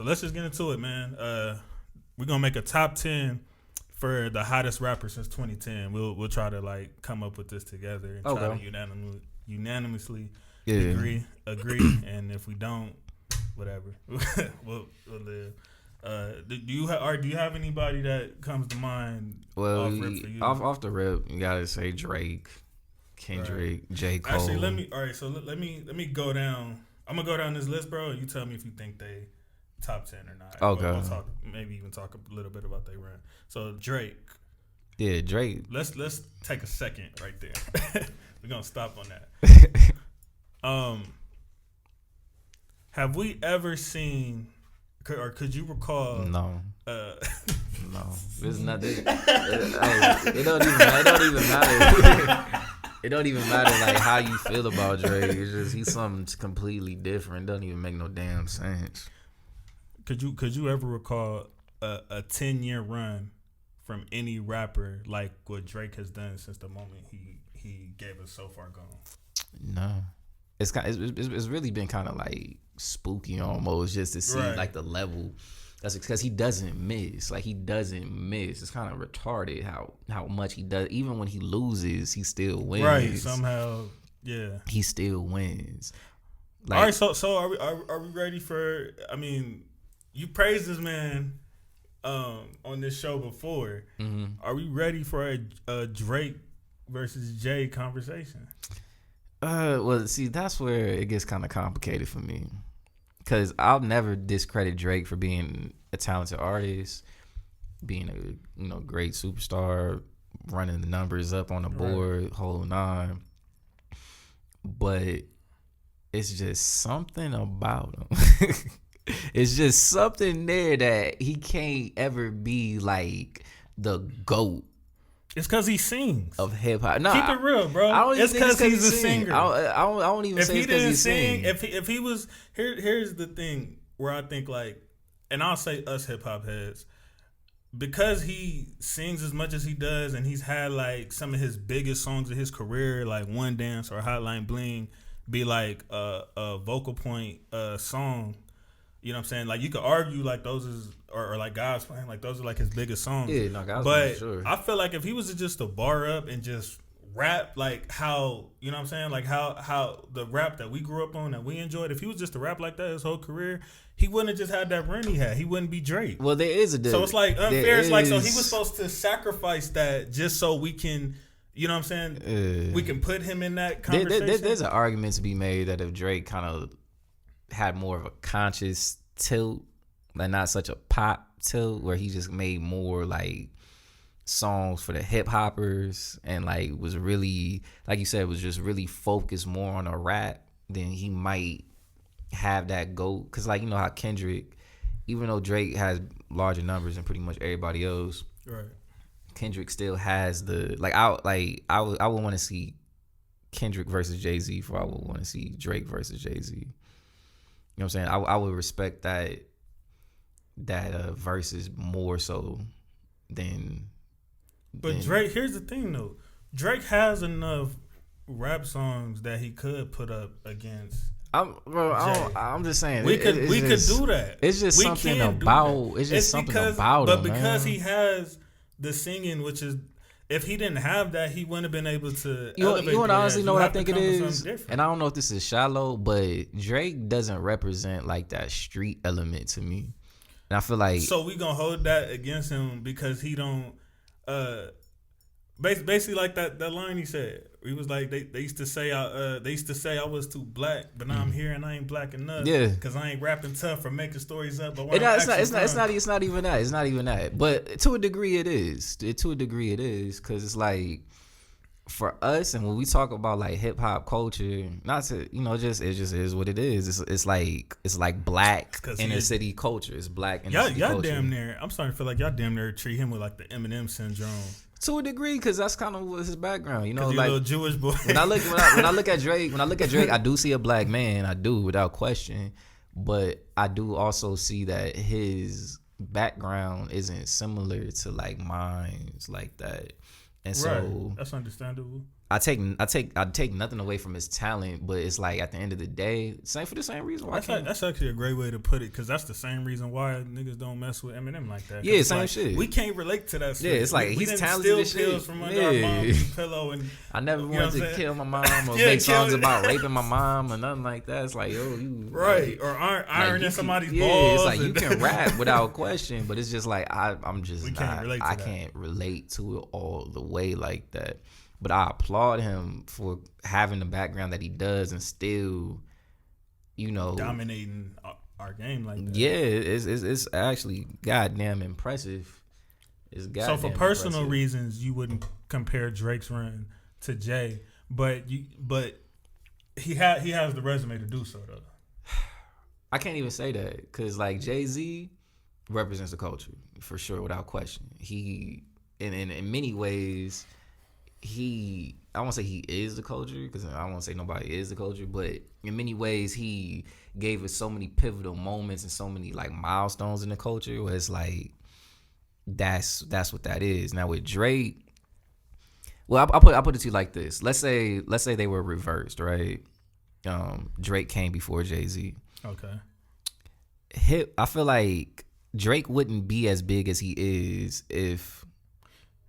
So let's just get into it, man. We're gonna make a top 10 for the hottest rapper since 2010. We'll try to like come up with this together and try to unanimously agree. And if we don't, whatever, we'll live. Do you have anybody that comes to mind? Well, off the rip, you gotta say Drake, Kendrick, right. J. Cole. Actually, let me go down. I'm gonna go down this list, bro. And you tell me if you think they top 10 or not. Okay. We'll maybe even talk a little bit about their run. So Drake. Yeah, Drake. Let's take a second right there. We're gonna stop on that. Have we ever seen, or could you recall? No. No. There's nothing. It don't even matter. It don't even matter like how you feel about Drake. It's just he's something completely different. It doesn't even make no damn sense. Could you ever recall a 10-year run from any rapper like what Drake has done since the moment he gave us So Far Gone? No. It's really been kind of like spooky almost just to see like the level. That's because he doesn't miss. Like he doesn't miss. It's kind of retarded how much he does. Even when he loses, he still wins. Right. Somehow, yeah. He still wins. Like, all right. So are we ready for? I mean, you praised this man on this show before. Mm-hmm. Are we ready for a Drake versus Jay conversation? Well, see, that's where it gets kind of complicated for me. Because I'll never discredit Drake for being a talented artist, being a great superstar, running the numbers up on the board, whole nine. But it's just something about him. It's just something there that he can't ever be like the GOAT. It's because he sings of hip hop. No, keep it real, bro. It's because he's a singer. I don't even say it's because he sing. If he was here's the thing where I think like, and I'll say us hip hop heads, because he sings as much as he does, and he's had like some of his biggest songs of his career, like One Dance or Hotline Bling, be like a vocal point song. You know what I'm saying? Like you could argue like those is or like God's Plan, like those are like his biggest songs. Yeah, no, God's Plan, sure. I feel like if he was to just to bar up and just rap like how, you know what I'm saying, like how the rap that we grew up on that we enjoyed, if he was just to rap like that his whole career, he wouldn't have just had that run he had. He wouldn't be Drake. Well, there is a so it's like unfair. It's like so he was supposed to sacrifice that just so we can. You know what I'm saying? We can put him in that conversation. There's an argument to be made that if Drake kind of had more of a conscious tilt, like not such a pop tilt, where he just made more like songs for the hip hoppers and like was really, like you said, was just really focused more on a rap, then he might have that GOAT. Because like, you know how Kendrick, even though Drake has larger numbers than pretty much everybody else, right? Kendrick still has the I would want to see Kendrick versus Jay-Z before I would want to see Drake versus Jay-Z. You know what I'm saying? I would respect that versus more so than. But Drake, here's the thing though, Drake has enough rap songs that he could put up against. I'm just saying we could do that. It's just something about it's just something about him, because man. He has the singing, which is, if he didn't have that, he wouldn't have been able to. You want to honestly know what I think it is, and I don't know if this is shallow, but Drake doesn't represent like that street element to me, and I feel like so we gonna hold that against him because he don't. Basically like that line he said. He was like they used to say I was too black, but now I'm here and I ain't black enough. Yeah, because I ain't rapping tough or making stories up. But it's not even that. It's not even that. But to a degree, it is. To a degree, it is, because it's like for us, and when we talk about like hip hop culture, not to it just is what it is. It's like black inner city culture. It's black inner city culture. Y'all damn near. I'm starting to feel like y'all damn near treat him with like the Eminem syndrome. To a degree, because that's kind of his background, you know. Like a little Jewish boy. when I look at Drake, I do see a black man. I do, without question. But I do also see that his background isn't similar to like mine, like that. And so that's understandable. I take nothing away from his talent, but it's like at the end of the day, for the same reason why that's actually a great way to put it, because that's the same reason why niggas don't mess with Eminem like that. Yeah, same shit. We can't relate to that. Yeah, it's like he's talented. We steal pills from under our mom's pillow, and I never wanted to kill my mom or make songs about raping my mom or nothing like that. It's like, yo, you right, or ironing somebody's balls. Yeah, it's like you can rap without question, but it's just like I'm just I can't relate to it all the way like that. But I applaud him for having the background that he does and still, dominating our game like that. Yeah, it's actually goddamn impressive. So for personal reasons, you wouldn't compare Drake's run to Jay, but he has the resume to do so though. I can't even say that because like Jay-Z represents the culture for sure, without question. He in many ways. I won't say he is the culture because I won't say nobody is the culture, but in many ways he gave us so many pivotal moments and so many like milestones in the culture where it's like that's what that is. Now with Drake, well, I put it to you like this. Let's say they were reversed, right? Drake came before Jay-Z. Okay. I feel like Drake wouldn't be as big as he is if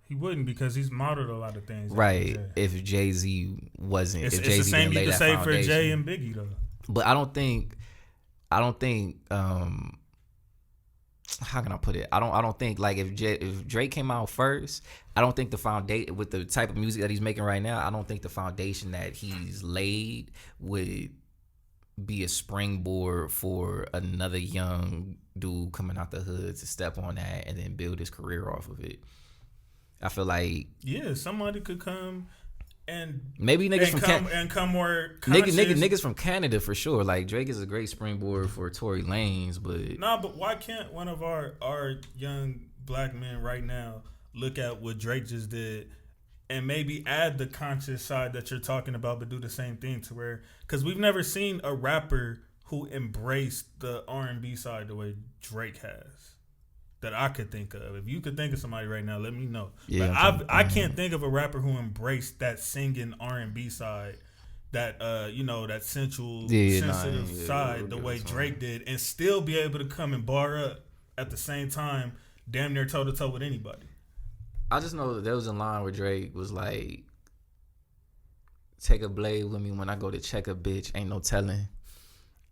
he wouldn't, because he's modeled a lot of things. Right. If Jay-Z wasn't. It's if Jay-Z the same didn't lay you could that say foundation. for Jay and Biggie, though. But I don't think how can I put it? I don't think like if Drake came out first, I don't think the foundation with the type of music that he's making right now, I don't think the foundation that he's laid would be a springboard for another young dude coming out the hood to step on that and then build his career off of it. I feel like somebody could come and maybe niggas from niggas from Canada for sure. Like Drake is a great springboard for Tory Lanez, but but why can't one of our young black men right now look at what Drake just did and maybe add the conscious side that you're talking about, but do the same thing to where, because we've never seen a rapper who embraced the R&B side the way Drake has. That I could think of. If you could think of somebody right now, let me know. Yeah, I can't think of a rapper who embraced that singing R&B side, that that sensitive side, the way Drake did, and still be able to come and bar up at the same time, damn near toe to toe with anybody. I just know that there was a line where Drake was like, "Take a blade with me when I go to check a bitch, ain't no telling."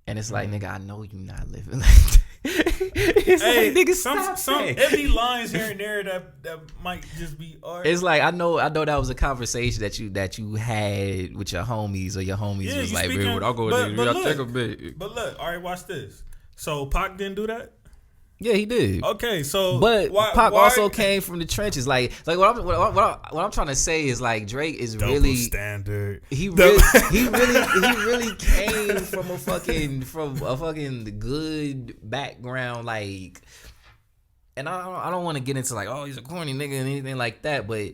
And it's like, nigga, I know you not living like that. It's like, nigga, some it be lines here and there that might just be art. It's like I know that was a conversation that you had with your homies, or your homies was like, "Bro, I'll go there, check a bit." But look, all right, watch this. So Pac didn't do that. Yeah, he did. Okay, so but Pac also came from the trenches. Like what I'm trying to say is like Drake is double really standard. He really came from a fucking good background. Like, and I don't want to get into like, oh, he's a corny nigga and anything like that. But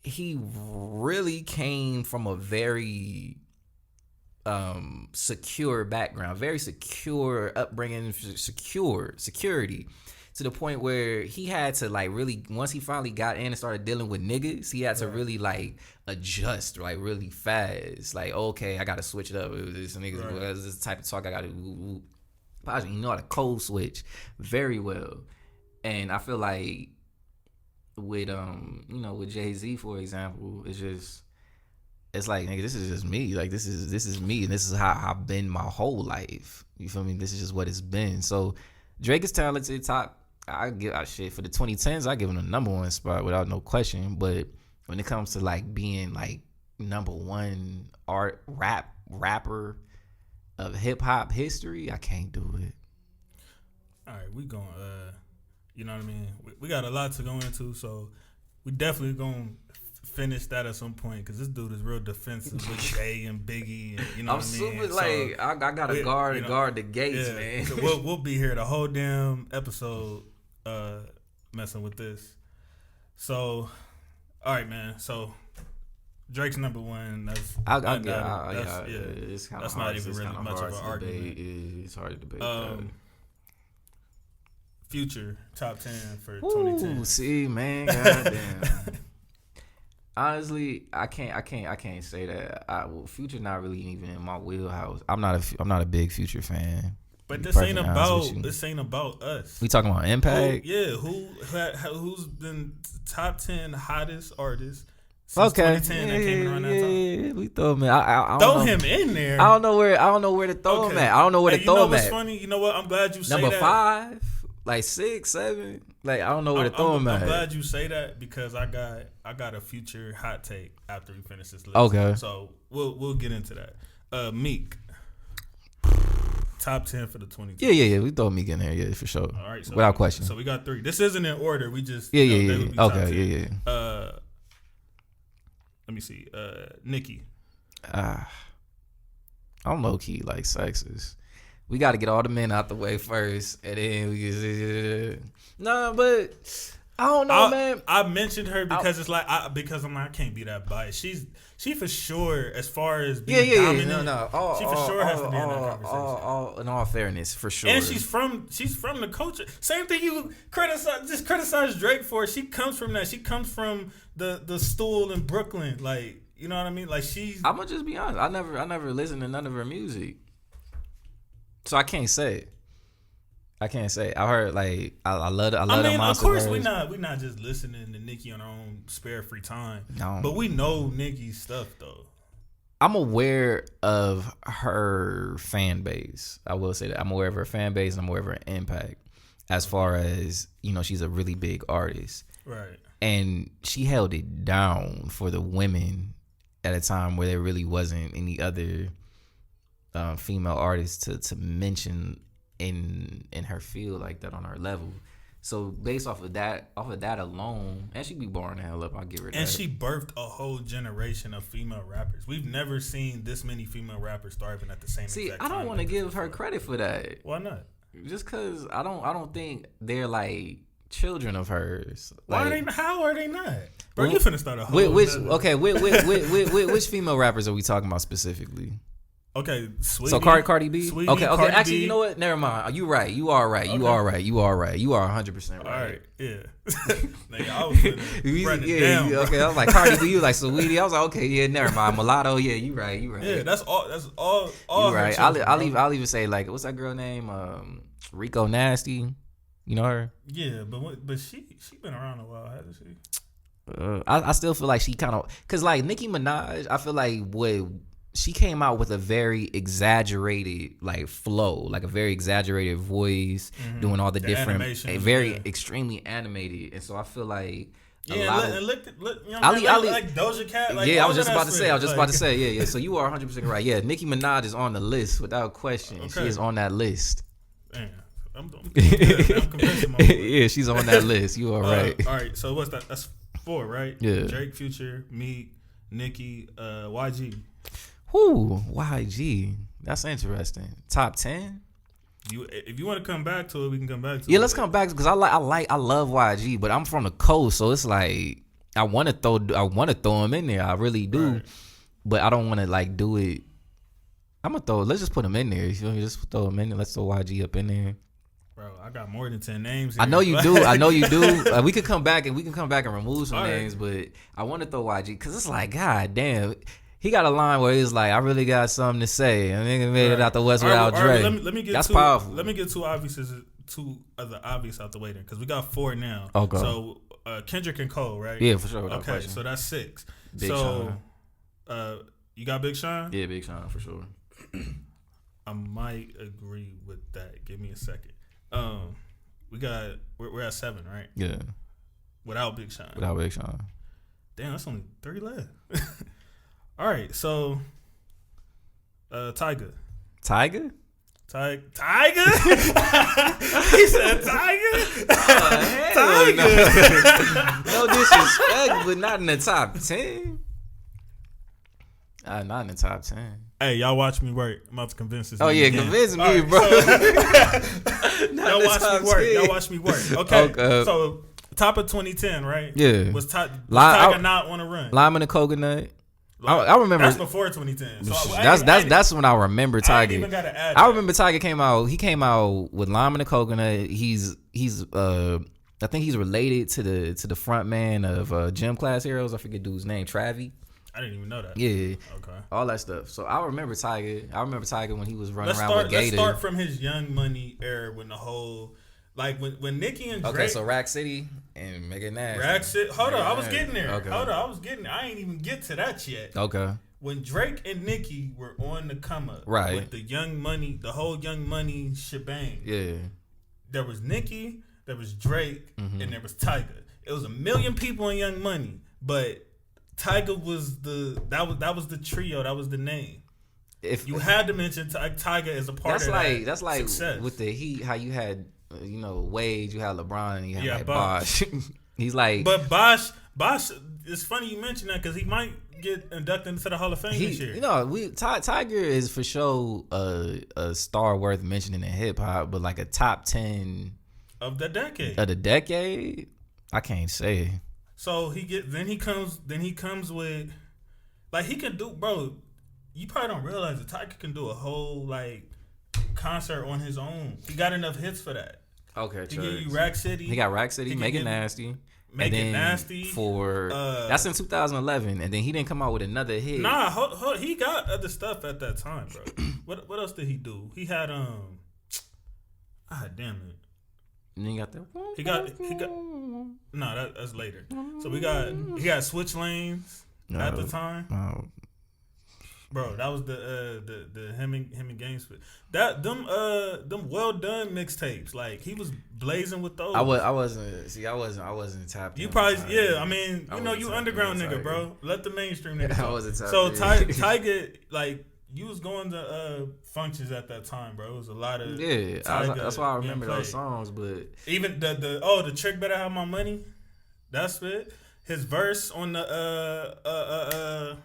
he really came from a very secure background, very secure upbringing, security, to the point where he had to like really, once he finally got in and started dealing with niggas, he had to really like adjust like really fast. Like, okay, I gotta switch it up. This niggas, this is the type of talk I gotta. You know how to code switch very well, and I feel like with with Jay-Z, for example, it's like, nigga, this is just me. Like, this is me, and this is how I've been my whole life. You feel me? This is just what it's been. So Drake is talented. I give shit for the 2010s. I give him the number one spot without no question. But when it comes to like being like number one rapper of hip hop history, I can't do it. All right, we going. You know what I mean? We got a lot to go into, so we definitely gonna finish that at some point, because this dude is real defensive with Jay and Biggie, and you know what I mean. Super, like, so I gotta guard the gates, man. So we'll be here the whole damn episode messing with this. So, all right, man. So Drake's number one. That's it's kind of not even really much of an argument. It's hard to debate. Future top 10 for 2010. See, man, goddamn. Honestly, I can't say that. Future not really even in my wheelhouse. I'm not a big Future fan. But this ain't about us. We talking about impact. Who's been top 10 hottest artists since 2010 that came around that time? Yeah, we throw him in. I throw him in there. I don't know where to throw him at. I don't know where to throw him at. What's funny? You know what? I'm glad you say that. Number 5, like 6, 7. Like I don't know where to throw him at. I'm glad you say that because I got a Future hot take after we finish this list. Okay. So we'll get into that. Meek. Top 10 for the 20. Yeah. We throw Meek in there, yeah, for sure. All right, so without question. So we got 3. This isn't in order. We just yeah. Okay, yeah. Let me see. Nicki. I'm low key like sexist. We got to get all the men out the way first, and then we can. No, but I don't know, man. I mentioned her because it's like I can't be that biased. She for sure as far as being dominant. No. She for sure has to be in that conversation. In all fairness, for sure. And she's from the culture. Same thing you criticize Drake for. She comes from that. She comes from the stool in Brooklyn. Like, you know what I mean? Like I'm gonna just be honest. I never listened to none of her music, so I can't say. I heard like I love the monster. Of course we not just listening to Nicki on our own spare free time. No. But we know Nicki's stuff though. I'm aware of her fan base. I will say that. I'm aware of her fan base and I'm aware of her impact as far as, she's a really big artist. Right. And she held it down for the women at a time where there really wasn't any other female artists to mention in her field like that on her level. So based off of that alone, and she be boring the hell up, I'll give her that. And she birthed a whole generation of female rappers. We've never seen this many female rappers thriving at the same exact time. See, I don't want to give her credit for that. Why not? Just because I don't think they're like children of hers. How are they not? Bro, you finna start a whole which female rappers are we talking about specifically? Okay, Sweetie. So Cardi B. Sweetie, okay. Cardi Actually, B. You know what? Never mind. You right. You are right. Okay. You are right. You are 100% right. All right. Yeah. Nigga, I was writing it down. Bro. Okay. I was like Cardi B. You like Sweetie. I was like, okay. Yeah. Never mind. Mulatto. Yeah. You right. Yeah. That's all. You right. I'll even say like, what's that girl name? Rico Nasty. You know her? Yeah, but she been around a while, hasn't she? I still feel like she kind of, cause like Nicki Minaj, I feel like she came out with a very exaggerated like flow, like a very exaggerated voice, doing all the different, extremely animated, and so I feel like like Doja Cat. Like, I was just about to say, yeah. So you are 100% right. Yeah, Nicki Minaj is on the list without question. Okay. She is on that list. Damn. I'm convinced. Yeah, she's on that list. You are right. All right. So what's that? That's 4, right? Yeah. Drake, Future, Meek, Nicki, YG. Whoo, YG. That's interesting. Top 10. If you want to come back to it, we can come back to it. Yeah, let's come back because I love YG, but I'm from the coast, so it's like I want to throw him in there. I really do, right. But I don't want to like do it. Let's just put him in there. You feel me? Just throw him in there. Let's throw YG up in there. Bro, I got more than 10 names here. I know you do. We could come back and remove some names, but I want to throw YG because it's like, God damn, he got a line where he's like, I really got something to say. And nigga made it out the West without Dre. Let me get That's powerful. Let me get two of the obvious out the way then, because we got 4 now. Okay. So Kendrick and Cole, right? Yeah, for sure. Okay, so that's 6. Big Sean. You got Big Sean? Yeah, Big Sean for sure. I might agree with that. Give me a second. We're at 7, right? Yeah. Without Big Sean. Damn, that's only 3 left. All right, so Tyga. Tyga? Tyga? He said Tyga? Tyga. No disrespect, but not in the top 10. Not in the top 10. Hey, y'all watch me work. I'm about to convince this. Oh yeah, convince me, right, bro. Y'all watch me work. Okay. So top of 2010, right? Yeah. Was Tyga not on a run? Lime and the Coconut. I remember that's before 2010. So that's when I remember Tyga. I even gotta add I remember Tyga came out. He came out with Lime and the Coconut. He's I think he's related to the front man of Gym Class Heroes. I forget dude's name, Travi. I didn't even know that. Yeah. Okay. All that stuff. So I remember Tiger. I remember Tiger when he was running around with Gator. Let's start from his Young Money era when the whole, like when Nicki and Drake. Okay, so Rack City and Megan Nash. Rack City. Hold on, I was getting there. Okay. Hold on, I was getting there. I ain't even get to that yet. Okay. When Drake and Nicki were on the come up, right, with the Young Money, the whole Young Money shebang. Yeah. There was Nicki, there was Drake, and there was Tyga. It was a million people in Young Money, but Tyga was that was the trio, that was the name. If you had to mention Tyga as a part of that, that's like success. With the Heat, how you had Wade, you had LeBron, and you had like Bosh. He's like, but Bosh. It's funny you mention that because he might get inducted into the Hall of Fame this year. Tiger is for sure a star worth mentioning in hip hop, but like a top 10 of the decade. I can't say. So he comes with, like, he can do, bro. You probably don't realize that Tiger can do a whole like concert on his own. He got enough hits for that. Okay, he gave you Rack City. He got Rack City, Make It Nasty. Make It Nasty for that's in 2011, and then he didn't come out with another hit. Nah, he got other stuff at that time, bro. What else did he do? He had damn it. And then you got that. He got. No, that's later. So he got Switch Lanes at the time. Bro, that was the him and Games. That them Well Done mixtapes. Like, he was blazing with those. I wasn't tapped. You probably I mean, you underground nigga, bro. Let the mainstream nigga. I wasn't tapped. So Tyga, like, you was going to functions at that time, bro. It was a lot of that's why I remember those songs. But even the Trick Better Have My Money. That's it. His verse on the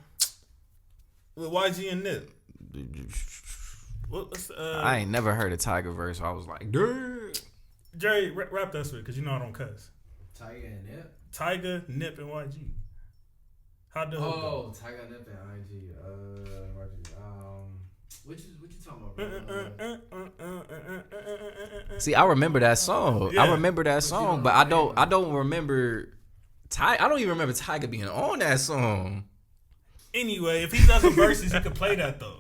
with YG and Nip. I ain't never heard a Tiger verse. So I was like, dude. Jerry, rap that shit because I don't cuss. Tiger and Nip? Tiger, Nip, and YG. How'd the hook go? Tiger, Nip, and YG. What you talking about, bro? See, I remember that song. Yeah. I remember that song, but I don't remember I don't even remember Tiger being on that song. Anyway, if he does a verses, he could play that though.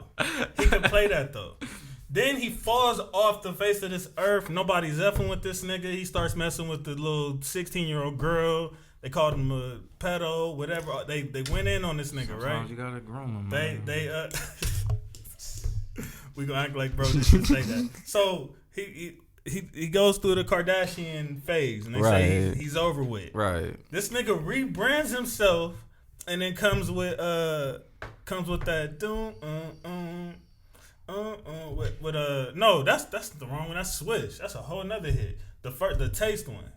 Then he falls off the face of this earth. Nobody's effing with this nigga. He starts messing with the little 16-year-old girl. They called him a pedo, whatever. They went in on this nigga, Sometimes right? You gotta groom him. They we gonna act like bro didn't say that. So he goes through the Kardashian phase, and they say he's over with. Right. This nigga rebrands himself, and then comes with that no, that's the wrong one. That's Swish. That's a whole nother hit. The Taste one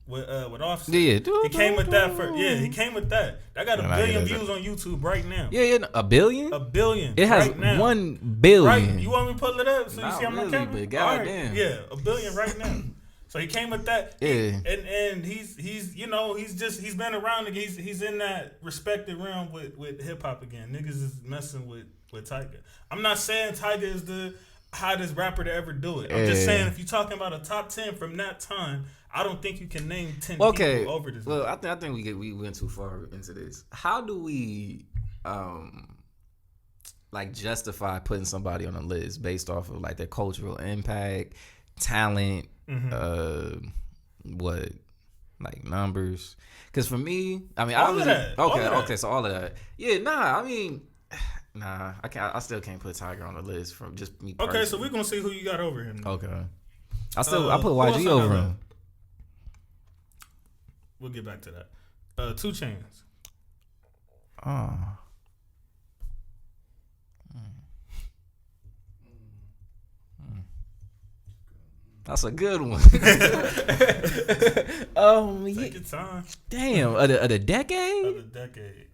with Offset. Yeah, he came with that first. Yeah, he came with that. That got 1 billion views on YouTube right now. Yeah, $1 billion. $1 billion. It has right now. 1 billion. Right, you want me to pull it up so you see how really, my camera? but goddamn. Yeah, $1 billion right now. So he came with that. Yeah. And he's he's been around. He's in that respected realm with hip hop again. Niggas is messing with Tyga. I'm not saying Tyga is the hottest rapper to ever do it. I'm just saying if you're talking about a top 10 from that time, I don't think you can name 10 people over this. Well, I think we went too far into this. How do we like justify putting somebody on a list based off of like their cultural impact, talent, like numbers? Because for me, I mean, all of that. Okay, so all of that. Yeah, I can't. I still can't put Tiger on the list from just me. Okay, so we're gonna see who you got over him. Okay, I put YG over him. We'll get back to that. 2 Chainz. That's a good one. Take your time. Damn, of the decade. Of the decade,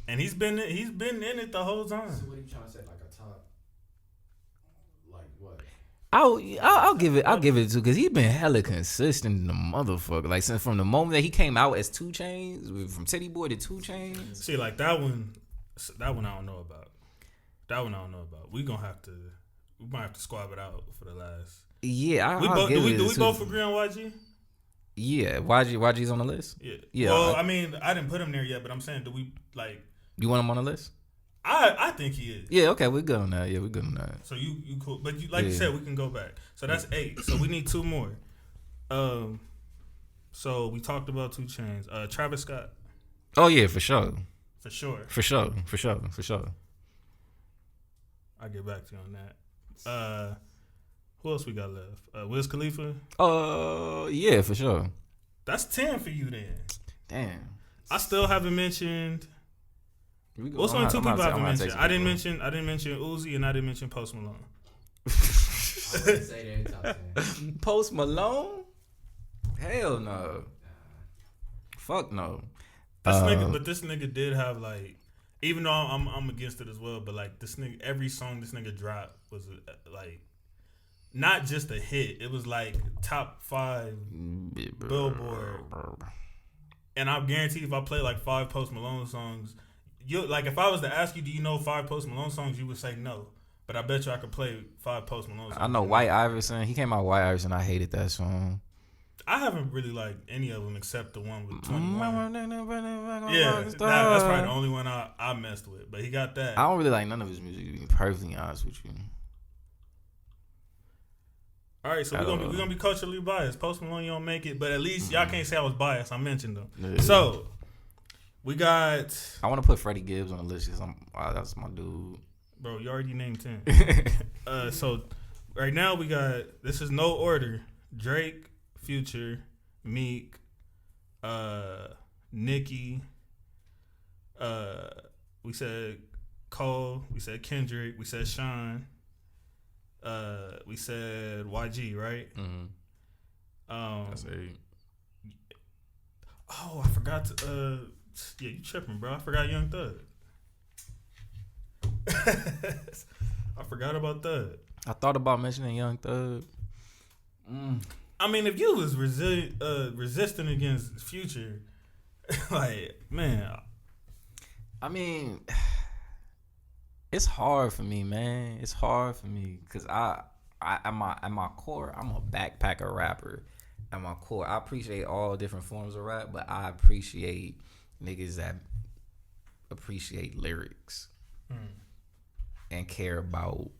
and he's been in it the whole time. So what are you trying to say? Like a top? Like what? I'll give it to because he's been hella consistent in the motherfucker. Like since from the moment that he came out as 2 Chainz, from Titty Boy to 2 Chainz. See, like that one I don't know about. We might have to squab it out for the last. Yeah, do we both agree on YG? Yeah, YG's on the list. Yeah. Well, I mean, I didn't put him there yet, but I'm saying, do we like? You want him on the list? I think he is. Yeah. Okay, we're good on that. Yeah, we're good on that. So you cool, but you said, we can go back. So that's 8. So we need 2 more. So we talked about 2 Chainz. Travis Scott. Oh yeah, for sure. For sure. I'll get back to you on that. Who else we got left? Wiz Khalifa. Yeah, for sure. That's 10 for you then. Damn. I still haven't mentioned. What's only 2 people I haven't mentioned? I didn't mention Uzi, and I didn't mention Post Malone. Say that top 10. Post Malone? Hell no. Fuck no. This nigga did have like, even though I'm against it as well, but like this nigga, every song this nigga dropped was like not just a hit. It was like top 5 Billboard. And I guarantee if I play like 5 Post Malone songs, you like if I was to ask you, do you know 5 Post Malone songs, you would say no. But I bet you I could play 5 Post Malone songs. I know White Iverson. He came out White Iverson. I hated that song. I haven't really liked any of them except the one with 21. Yeah, that's probably the only one I messed with. But he got that. I don't really like none of his music, to be perfectly honest with you. All right, so we're gonna be culturally biased. Post Malone, you don't make it, but at least y'all can't say I was biased. I mentioned them. Yeah. So we got. I want to put Freddie Gibbs on the list because that's my dude. Bro, you already named 10. So right now we got, this is no order: Drake, Future, Meek, Nicki. We said Cole. We said Kendrick. We said Sean. We said YG, right? Mm-hmm. That's 8. Oh, I forgot to. Yeah, you tripping, bro? I forgot Young Thug. I forgot about Thug. I thought about mentioning Young Thug. I mean, if you was resisting against Future, like, man. I mean, it's hard for me, man. It's hard for me because I at my core, I'm a backpacker rapper. At my core, I appreciate all different forms of rap, but I appreciate niggas that appreciate lyrics and care about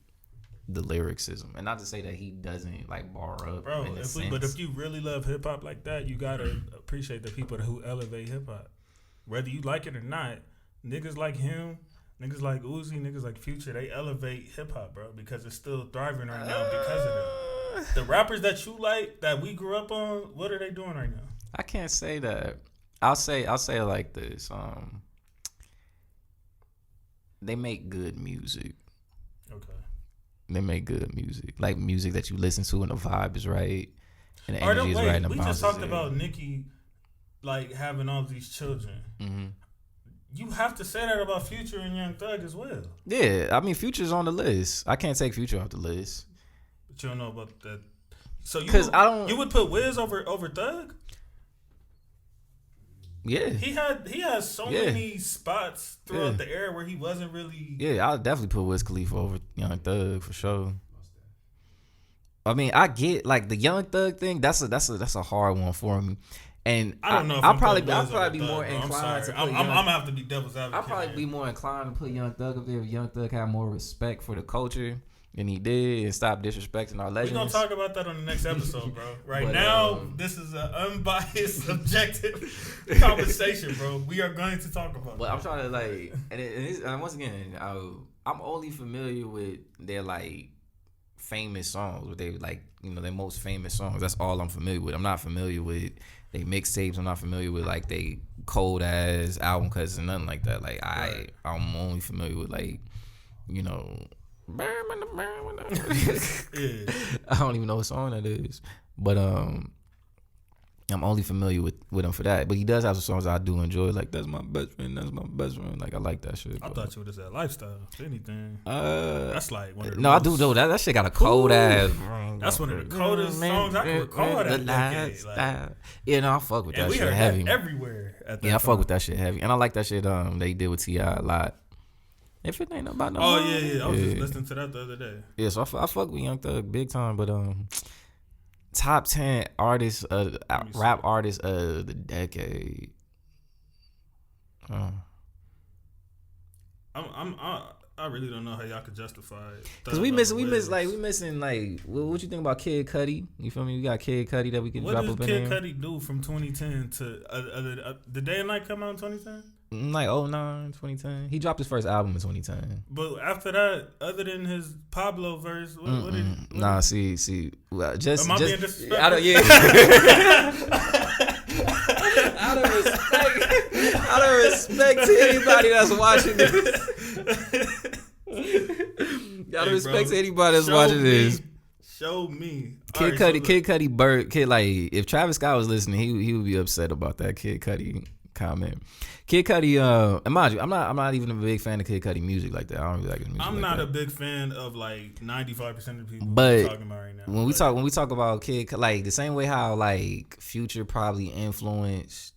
the lyricism. And not to say that he doesn't like bar up. Bro, but if you really love hip hop like that, you gotta appreciate the people who elevate hip hop. Whether you like it or not, niggas like him, niggas like Uzi, niggas like Future, they elevate hip hop, bro, because it's still thriving right now because of them. The rappers that you like, that we grew up on, what are they doing right now? I can't say that. I'll say it like this. They make good music. Okay. They make good music. Like music that you listen to and the vibe is right. And the energy is right. And the we just talked about Nicki like having all these children. Mm-hmm. You have to say that about Future and Young Thug as well. Yeah, I mean Future's on the list. I can't take Future off the list. But you don't know about that. So you would put Wiz over Thug? Yeah. He had so many spots throughout the era where he wasn't really. Yeah, I'll definitely put Wiz Khalifa over Young Thug for sure. I mean, I get like the Young Thug thing. That's a hard one for me. And I don't know. If I'll probably be more inclined to. I'm gonna have to be devil's advocate. I'll probably be more inclined to put Young Thug up there if Young Thug had more respect for the culture than he did and stop disrespecting our legends. We're gonna talk about that on the next episode, bro. Right now, this is an unbiased, objective conversation, bro. We are going to talk about. But I'm trying to like, and once again, I'm only familiar with their like famous songs, with they like their most famous songs. That's all I'm familiar with. I'm not familiar with they mixtapes. I'm not familiar with like they cold ass album cuts and nothing like that. Like I'm only familiar with like I don't even know what song that is, but I'm only familiar with him for that. But he does have some songs I do enjoy, like That's My Best Friend, That's My Best Friend. Like I like that shit. I thought you would have said Lifestyle. If anything, that's like one of the I do though. That shit got a cold ass. That's one of the coldest songs I can recall. That decade. I fuck with that shit heavy. Everywhere. At that I fuck with that shit heavy, and I like that shit. They did with T.I. a lot. If it ain't about no. Oh yeah. I was just listening to that the other day. Yeah, so I fuck with Young Thug big time, but top 10 artists, me see. rap artists of the decade. I really don't know how y'all could justify it. Cause we missing like what you think about Kid Cudi? You feel me? We got Kid Cudi that we can What drop does up in Kid there. Cudi do from 2010 to the Day and Night come out in 2010? Like 09, 2010. He dropped his first album in 2010. But after that, other than his Pablo verse, what did Nah, see, well, just Am I being just disrespectful? out of yeah. out of respect to anybody that's watching this. Out of respect to anybody that's watching this. Show me. Kid Cudi, Bird, Kid, like, if Travis Scott was listening, he would be upset about that Kid Cudi comment. Kid Cudi, and mind you, I'm not even a big fan of Kid Cudi music like that. I don't really like his music. I'm like not that. a big fan of like 95% of the people But we're talking about right now. When we talk about Kid, like the same way how like Future probably influenced,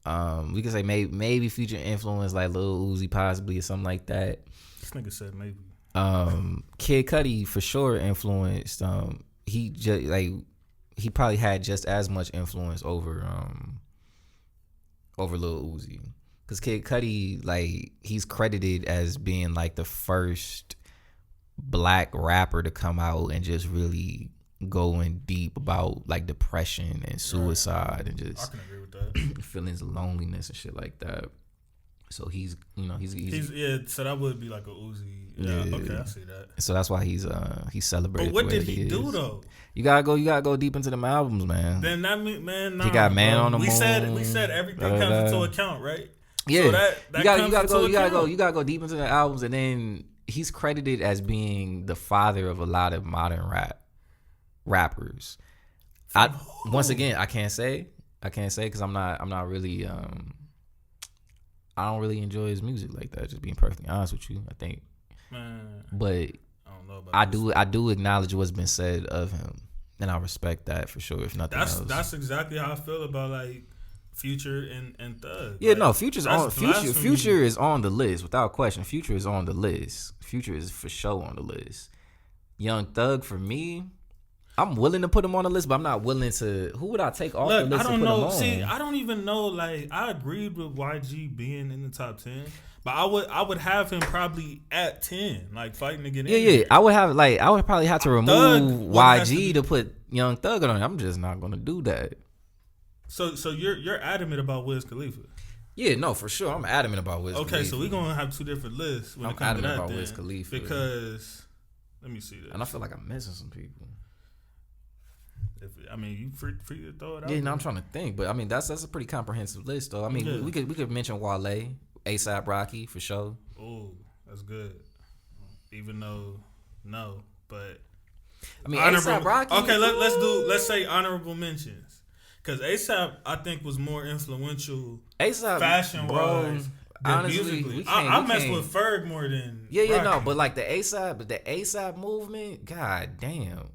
we could say maybe Future influenced like Lil Uzi possibly or something like that. This nigga said maybe. Kid Cudi for sure influenced. He just like he probably had just as much influence over Lil Uzi, because Kid Cudi, like, he's credited as being like the first black rapper to come out and just really go in deep about like depression and suicide and I just can agree with that. feelings of loneliness and shit like that. So he's Yeah, so that would be like a Uzi. Yeah, Yeah. okay, I see that. so that's why he's celebrated. But what the way did that he do though? You gotta go deep into them albums, man. Then that mean, man, nah, He got Man bro. on the we Moon. said everything comes into account, right? Yeah, So that you gotta go deep into the albums, and then he's credited as being the father of a lot of modern rappers. Once again, I can't say because I'm not really I don't really enjoy his music like that. Just being perfectly honest with you, I think. Man, But I don't know about I do acknowledge what's been said of him, and I respect that for sure. If nothing else, that's exactly how I feel about like Future and Thug. yeah, like, no, Future's that's on blasphemy. Future is on the list without question. Future is on the list. Future is for sure on the list. Young Thug for me, I'm willing to put him on the list, but I'm not willing to. Who would I take off the Look, list I to don't put him know. on? See, I don't even know. Like, I agreed with YG being in the top 10, but I would have him probably at 10, like fighting to get in. Yeah. there. I would probably have to remove Thug has to YG be- to put Young Thug on it. I'm just not gonna do that. So you're adamant about Wiz Khalifa. Yeah, no, for sure. I'm adamant about Wiz Khalifa. Okay, so we're gonna have two different lists when I'm it comes to adamant that. about Then, Wiz Khalifa. because let me see this. And I feel like I'm missing some people. I mean, you free to throw it out. Yeah, no, there. I'm trying to think, but I mean that's a pretty comprehensive list, though. I mean, Yeah. we could mention Wale, ASAP Rocky for sure. Oh, that's good. Even though, no, but I mean, ASAP Rocky. Okay, let's say honorable mentions, because ASAP I think was more influential ASAP fashion wise. Honestly, musically, we I can't- mess with Ferg more than Yeah, no, Rocky. but like the ASAP movement, god damn,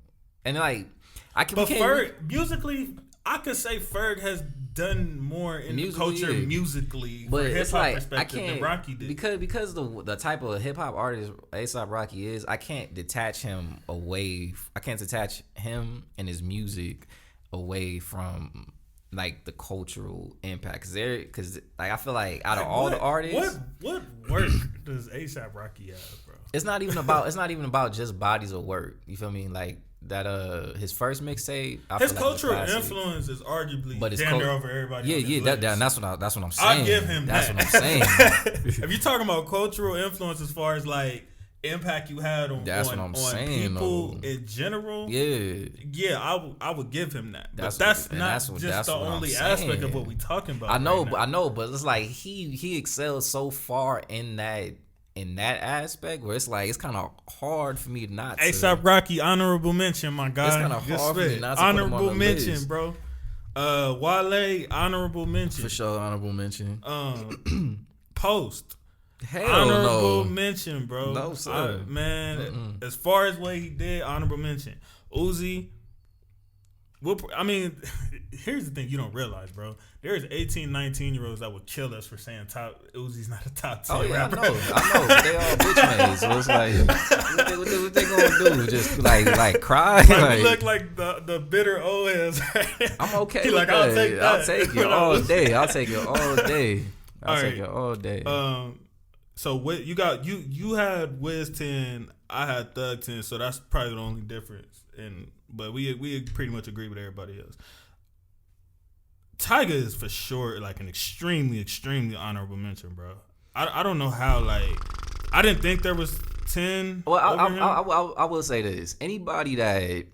and like I can. But we can't- Ferg musically, I could say Ferg has done more in the culture yeah. musically, But from a it's hip hop like I perspective can't than Rocky did. because the type of hip hop artist ASAP Rocky is. I can't detach him away. I can't detach him and his music away from like the cultural impact. Because like I feel like out of all the artists, what work does ASAP Rocky have, bro? it's not even about just bodies of work. You feel me? Like that his first mixtape, I His feel like was cultural classic. influence is arguably But it's damn near over everybody. on his list. That's what I'm saying. I'll give him that's that. what I'm saying. If you're talking about cultural influence as far as like impact you had on, That's what I'm on saying, people though. in general, Yeah. I would give him that. That's But that's what- not that's what- just that's the what I'm only aspect of saying. what we talking about. I know, right now. but it's like he excels so far in that aspect where it's like it's kind of hard for me not to. ASAP Rocky, honorable mention, my guy. It's kinda hard for me not to put him on honorable the mention, list. bro. Wale, honorable mention. For sure, honorable mention. Post. Hell Honorable no. mention, bro. No, sir. Man, as far as what he did, honorable mention. Uzi, I mean, here's the thing you don't realize, bro. There's 18, 19-year-olds that would kill us for saying Uzi's not a top 10 Oh yeah, rapper. I know. They all bitch made. So it's like, what they gonna do? Just like cry? Like, we look like the bitter old heads. I'm okay. He with like, that. I'll take that. I'll take it all day. I'll take it all day. I'll take it all day. So what you got? You had Wiz 10. I had Thug 10. So that's probably the only difference. But we pretty much agree with everybody else. Tyga is for sure like an extremely, extremely honorable mention, bro. I don't know how, like, I didn't think there was 10. Well, I will say this: anybody that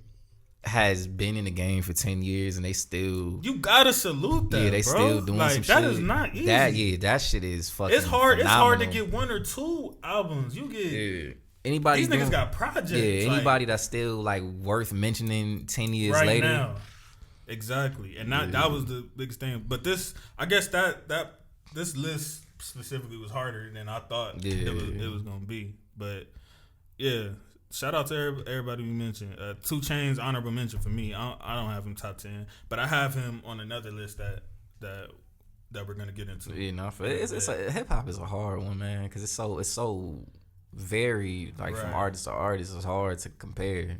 has been in the game for 10 years and they still, you gotta salute that. Yeah, they bro. still doing like, some that shit. Is not easy. That shit is fucking. It's hard. Phenomenal. It's hard to get 1 or 2 albums. You get. Yeah. Anybody These niggas got projects. Yeah, anybody that's still like worth mentioning 10 years right later. Now. Exactly. And that was the biggest thing. But this, I guess that this list specifically was harder than I thought it was gonna be. But yeah, shout out to everybody we mentioned. 2 Chainz honorable mention for me. I don't have him top 10, but I have him on another list that we're gonna get into. You know, hip hop is a hard one, man, because it's so varied, like from artist to artist. It's hard to compare.